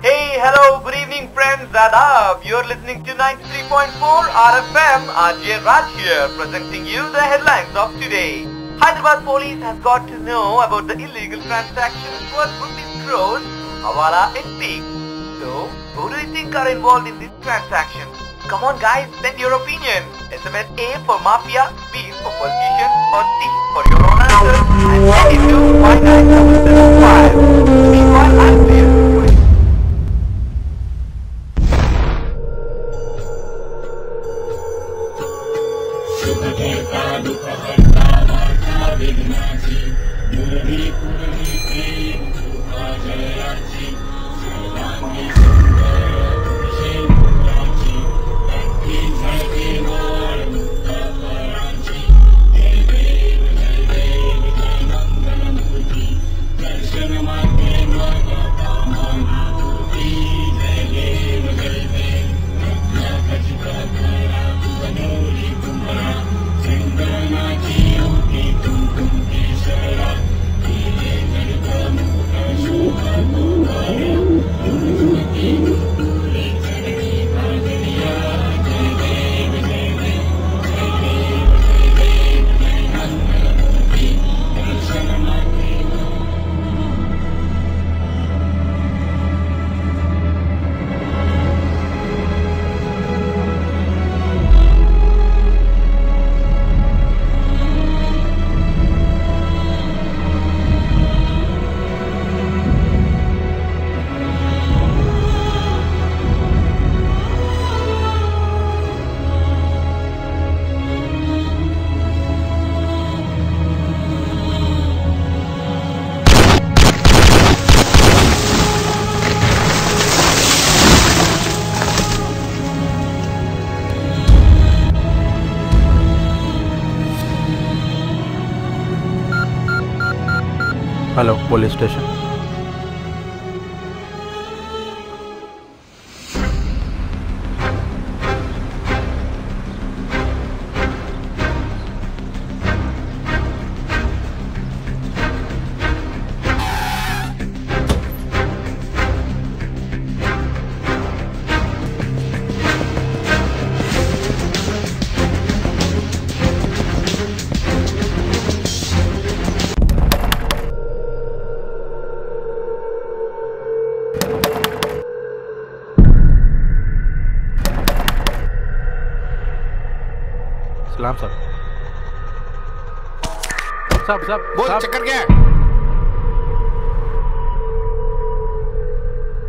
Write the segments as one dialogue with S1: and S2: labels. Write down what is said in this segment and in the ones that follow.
S1: Hey, hello, good evening friends, Adab. You're listening to 93.4 RFM, RJ Raj here, presenting you the headlines of today. Hyderabad police has got to know about the illegal transactions worth rupees crores, Hawala and Peak. So, who do you think are involved in these transactions? Come on guys, send your opinion. SMS A for Mafia, B for Politician, or C for your own answer, and send it to 59775. Meanwhile, I'm clear.
S2: Hello police station. सलाम साहब। साहब
S3: बोल, चक्कर क्या है?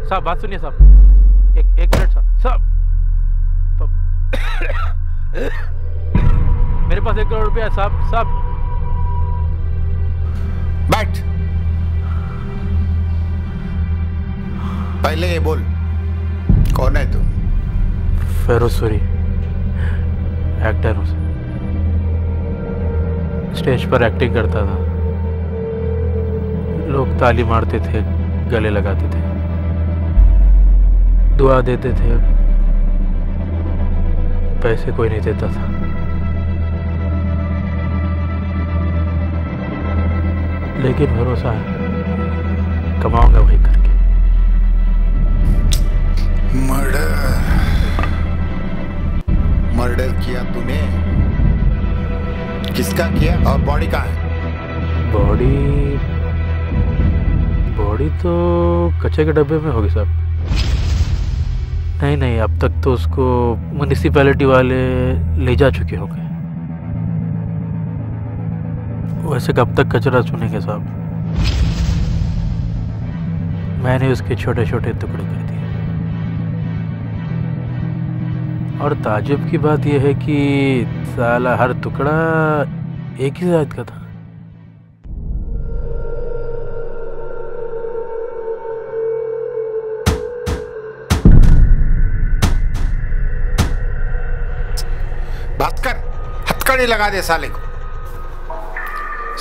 S2: साहब बात सुनिए साहब, एक मिनट साहब। मेरे पास 1 करोड़ रुपया है साहब।
S3: बैठ। पहले ये बोल, कौन है तू?
S2: फेरोज़, एक्टर हूँ। स्टेज पर एक्टिंग करता था, लोग ताली मारते थे, गले लगाते थे, दुआ देते थे, पैसे कोई नहीं देता था। लेकिन भरोसा है, कमाऊंगा वही करके।
S3: मर्डर किया तूने? किसका किया और बॉडी कहाँ है?
S2: बॉडी तो कच्चे के डब्बे में होगी साहब। नहीं, अब तक तो उसको म्युनिसिपैलिटी वाले ले जा चुके होंगे। वैसे कब तक कचरा चुनेंगे साहब? मैंने उसके छोटे छोटे टुकड़े कर दिए। और ताजुब की बात यह है कि साला हर टुकड़ा एक ही जात का था।
S3: बात कर, हथकड़ी लगा दे साले को।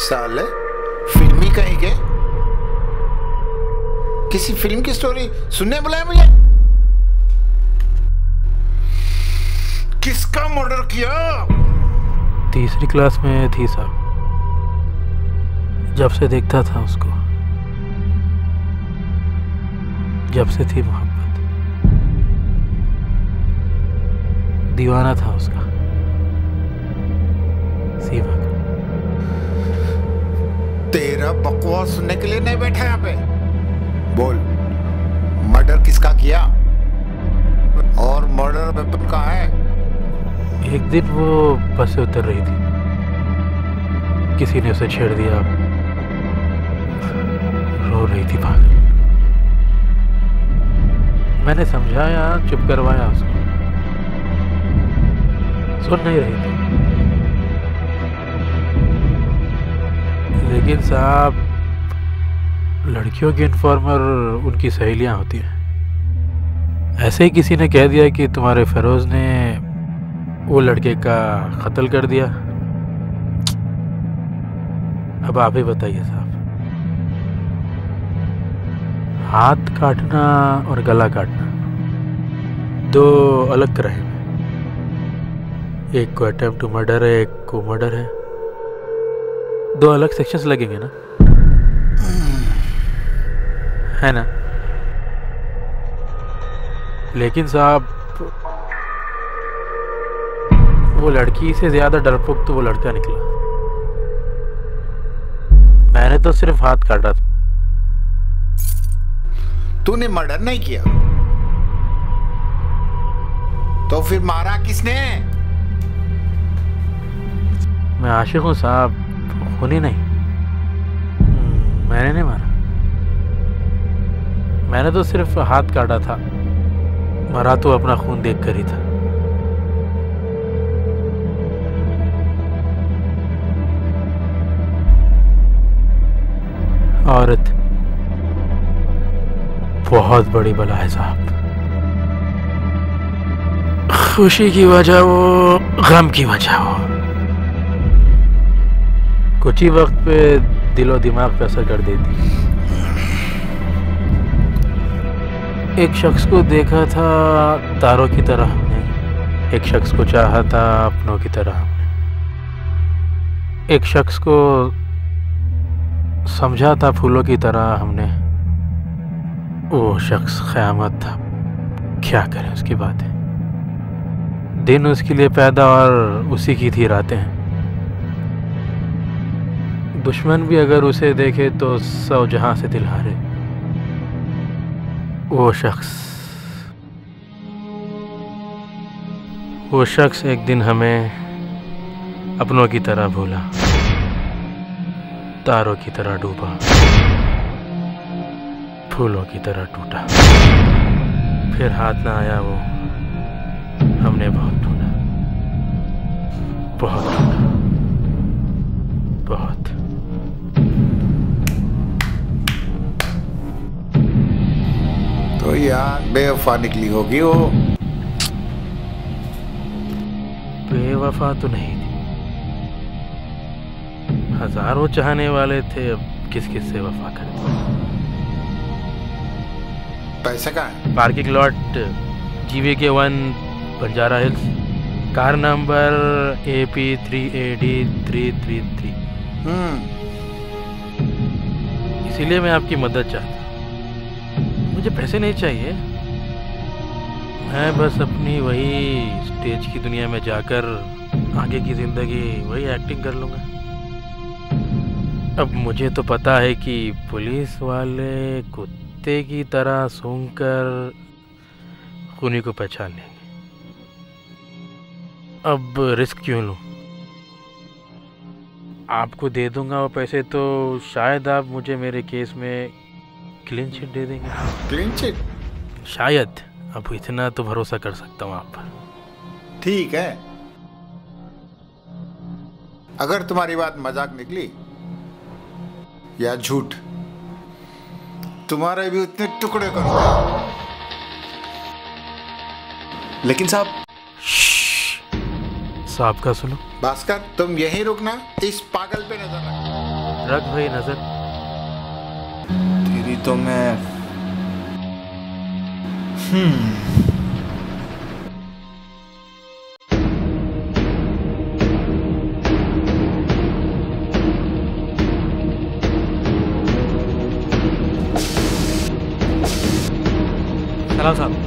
S3: साले फिल्मी कहीं के? किसी फिल्म की स्टोरी सुनने बुलाया मुझे? किसका मर्डर किया?
S2: तीसरी क्लास में थी साहब, जब से देखता था उसको। जब से थी मोहब्बत, दीवाना था उसका, सीमा का।
S3: तेरा बकवास सुनने के लिए नहीं बैठा यहाँ पे। बोल, मर्डर किसका किया और मर्डर वेपन कहाँ है?
S2: एक दिन वो बस से उतर रही थी, किसी ने उसे छेड़ दिया, रो रही थी पागल। मैंने समझाया, चुप करवाया उसको, सुन नहीं रही थी। लेकिन साहब, लड़कियों की इन्फॉर्मर उनकी सहेलियां होती हैं। ऐसे ही किसी ने कह दिया कि तुम्हारे फिरोज ने वो लड़के का कत्ल कर दिया। अब आप ही बताइए साहब, हाथ काटना और गला काटना दो अलग क्राइम है। एक को अटेम्प्ट टू मर्डर है, एक को मर्डर है। दो अलग सेक्शंस लगेंगे ना, है ना? लेकिन साहब, वो लड़की से ज्यादा डरपोक तो वो लड़का निकला। मैंने तो सिर्फ हाथ काटा था।
S3: तूने मर्डर नहीं किया तो फिर मारा किसने?
S2: मैं आशिक हूँ साहब, खूनी नहीं। मैंने नहीं मारा, मैंने तो सिर्फ हाथ काटा था। मरा तो अपना खून देख कर ही था। औरत बहुत बड़ी बला है साहब। खुशी की वजह वो, गम की वजह वो। कुछ ही वक्त पे दिलो दिमाग पे असर कर देती। एक शख्स को देखा था तारों की तरह हमने, एक शख्स को चाहा था अपनों की तरह हमने, एक शख्स को समझा था फूलों की तरह हमने। वो शख्स क़यामत था, क्या करें उसकी बातें। दिन उसके लिए पैदा और उसी की थी रातें। दुश्मन भी अगर उसे देखे तो 100 जहां से दिल हारे। वो शख्स एक दिन हमें अपनों की तरह भूला, तारों की तरह डूबा, फूलों की तरह टूटा। फिर हाथ ना आया वो, हमने बहुत ढूंढा, बहुत ढूंढा, बहुत।
S3: तो यार बेवफा निकली होगी वो।
S2: बेवफा तो नहीं थी, हजारों चाहने वाले थे, अब किस किस से वफा करते।
S3: पैसे का है?
S2: Parking lot GVK 1 Banjara hills, car number AP3AD333। इसीलिए मैं आपकी मदद चाहता हूँ। मुझे पैसे नहीं चाहिए, मैं बस अपनी वही स्टेज की दुनिया में जाकर आगे की जिंदगी वही एक्टिंग कर लूँगा। अब मुझे तो पता है कि पुलिस वाले कुत्ते की तरह सूंघकर खूनी को पहचान लेंगे। अब रिस्क क्यों लूं? आपको दे दूंगा वो पैसे तो शायद आप मुझे मेरे केस में क्लीन चिट दे देंगे।
S3: Clean chit?
S2: शायद। अब इतना तो भरोसा कर सकता हूँ आप पर।
S3: ठीक है, अगर तुम्हारी बात मजाक निकली या झूठ, तुम्हारे भी उतने टुकड़े करूंगा।
S4: लेकिन साहब।
S2: साहब का सुनो।
S3: भास्कर, तुम यहीं रुकना, इस पागल पे नजर
S2: रख भाई नजर।
S4: तेरी तो मैं
S2: सलाम साहब।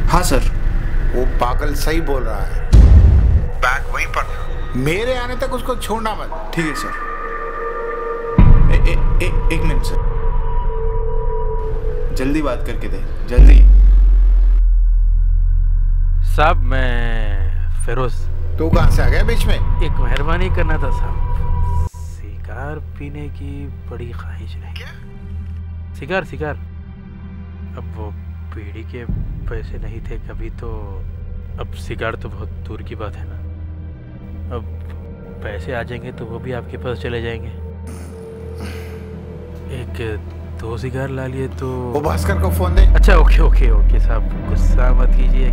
S4: हाँ सर।
S3: वो पागल सही बोल रहा है। बैग वहीं पर था। मेरे आने तक उसको छोड़ना मत।
S4: ठीक है सर। एक मिनट सर, जल्दी बात करके दे, जल्दी।
S2: साहब मैं फिरोज।
S3: तू कहाँ से आ गया बीच में?
S2: एक मेहरबानी करना था साहब, सिगार पीने की बड़ी ख्वाहिश नहीं।
S3: क्या?
S2: सिगार। अब वो बीड़ी के पैसे नहीं थे कभी, तो अब सिगार तो बहुत दूर की बात है ना। अब पैसे आ जाएंगे तो वो भी आपके पास चले जाएंगे। एक 2 सिगार ला लिए तो।
S3: वो भास्कर को फोन दे।
S2: अच्छा ओके साहब, गुस्सा मत कीजिए,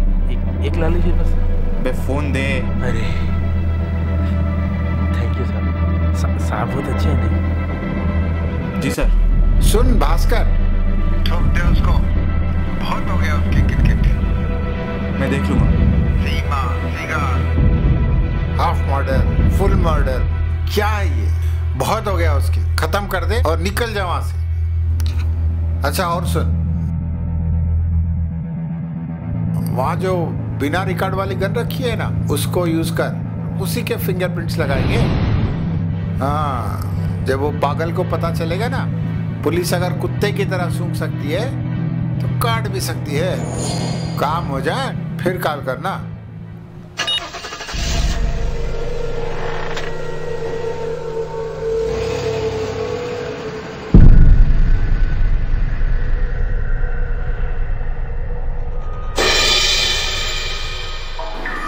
S2: एक ला लीजिए बस।
S4: बे फोन दे।
S2: अरे थैंक यू साहब, साहब बहुत अच्छे हैं नहीं?
S4: जी सर।
S3: सुन भास्कर, ठोक दे उसको, बहुत हो गया उसकी किटकिट।
S4: मैं देख लूंगा।
S3: Seema, cigar, half murder, full murder, क्या है ये? बहुत हो गया उसकी, खत्म कर दे और निकल जा वहां से। अच्छा और सुन, वहां जो बिना रिकॉर्ड वाली गन रखी है ना, उसको यूज कर, उसी के फिंगरप्रिंट्स लगाएंगे। हाँ, जब वो पागल को पता चलेगा ना, पुलिस अगर कुत्ते की तरह सूंघ सकती है तो काट भी सकती है। काम हो जाए फिर कॉल करना।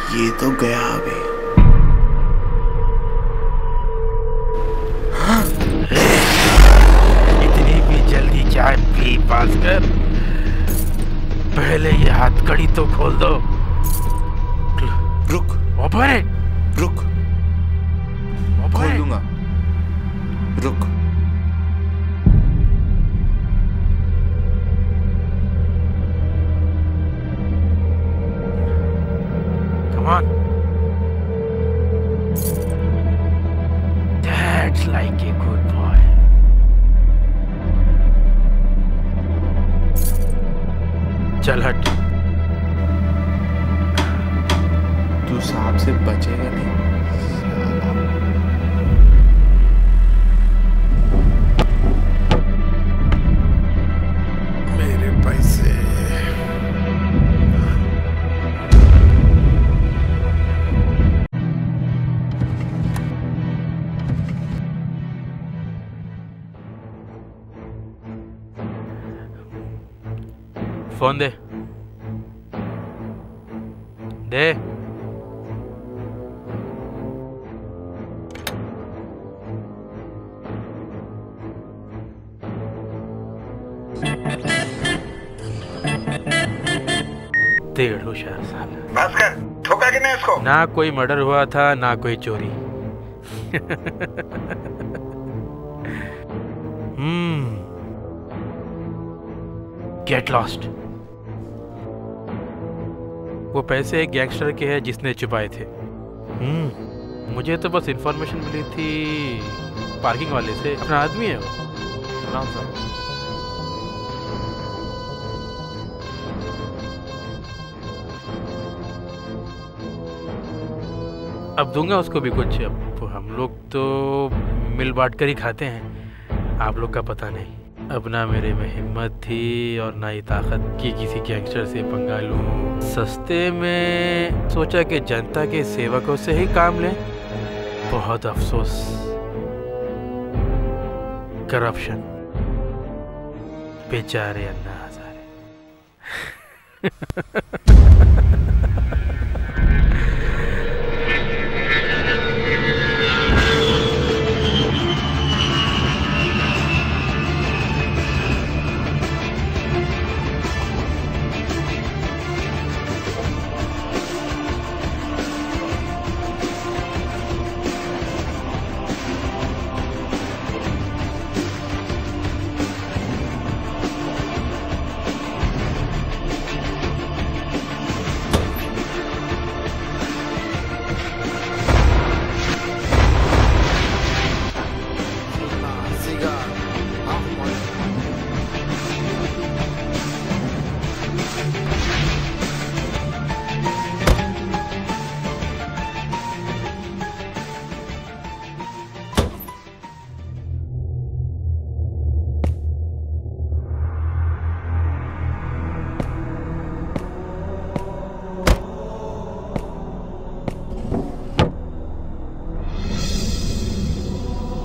S4: ये तो गया अभी।
S2: इतनी भी जल्दी चाय पी भास्कर? पहले ये हथकड़ी तो खोल दो।
S4: रुक,
S2: ओपन इट।
S4: रुक, खोल दूंगा, रुक।
S2: Come on. That's like a good boy. चल हट।
S4: तू सांप से बचेगा नहीं।
S3: मेरे पैसे।
S2: फोन दे। डेढ़ होशियार साल।
S3: भास्कर, ठोका कि नहीं इसको?
S2: ना कोई मर्डर हुआ था ना कोई चोरी। Get lost. वो पैसे एक गैंगस्टर के हैं जिसने छुपाए थे। मुझे तो बस इंफॉर्मेशन मिली थी पार्किंग वाले से, अपना आदमी है वो।
S4: सलाम सर।
S2: अब दूंगा उसको भी कुछ। अब हम लोग तो मिल बांट कर ही खाते हैं, आप लोग का पता नहीं। अब ना मेरे में हिम्मत थी और ना ही ताकत कि किसी गैंगस्टर से पंगा लूं। सस्ते में सोचा कि जनता के सेवकों से ही काम लें। बहुत अफसोस, करप्शन, बेचारे अन्ना हजारे।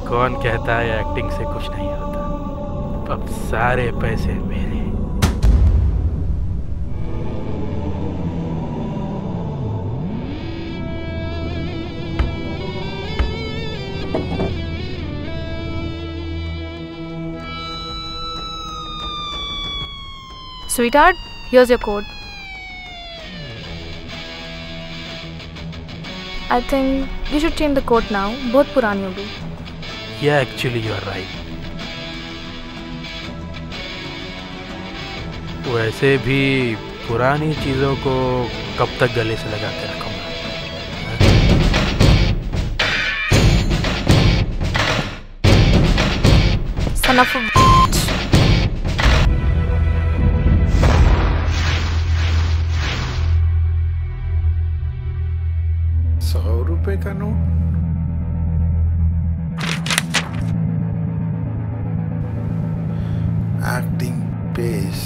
S2: कौन कहता है एक्टिंग से कुछ नहीं होता। अब सारे पैसे मेरे।
S5: Sweetheart, here's your code. I think you should change the code now. बहुत पुरानी हो गई।
S2: Yeah, actually you are right. वैसे भी पुरानी चीज़ों को कब तक गले से लगा के रखूँगा।
S5: Son of a
S3: ₹100 का नोट। Acting pace.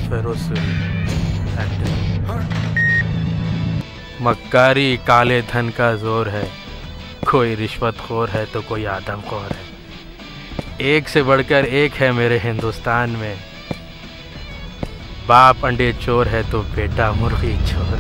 S2: फेरोज मक्कारी काले धन का जोर है। कोई रिश्वतखोर है तो कोई आदमखोर है। एक से बढ़कर एक है मेरे हिंदुस्तान में। बाप अंडे चोर है तो बेटा मुर्गी चोर।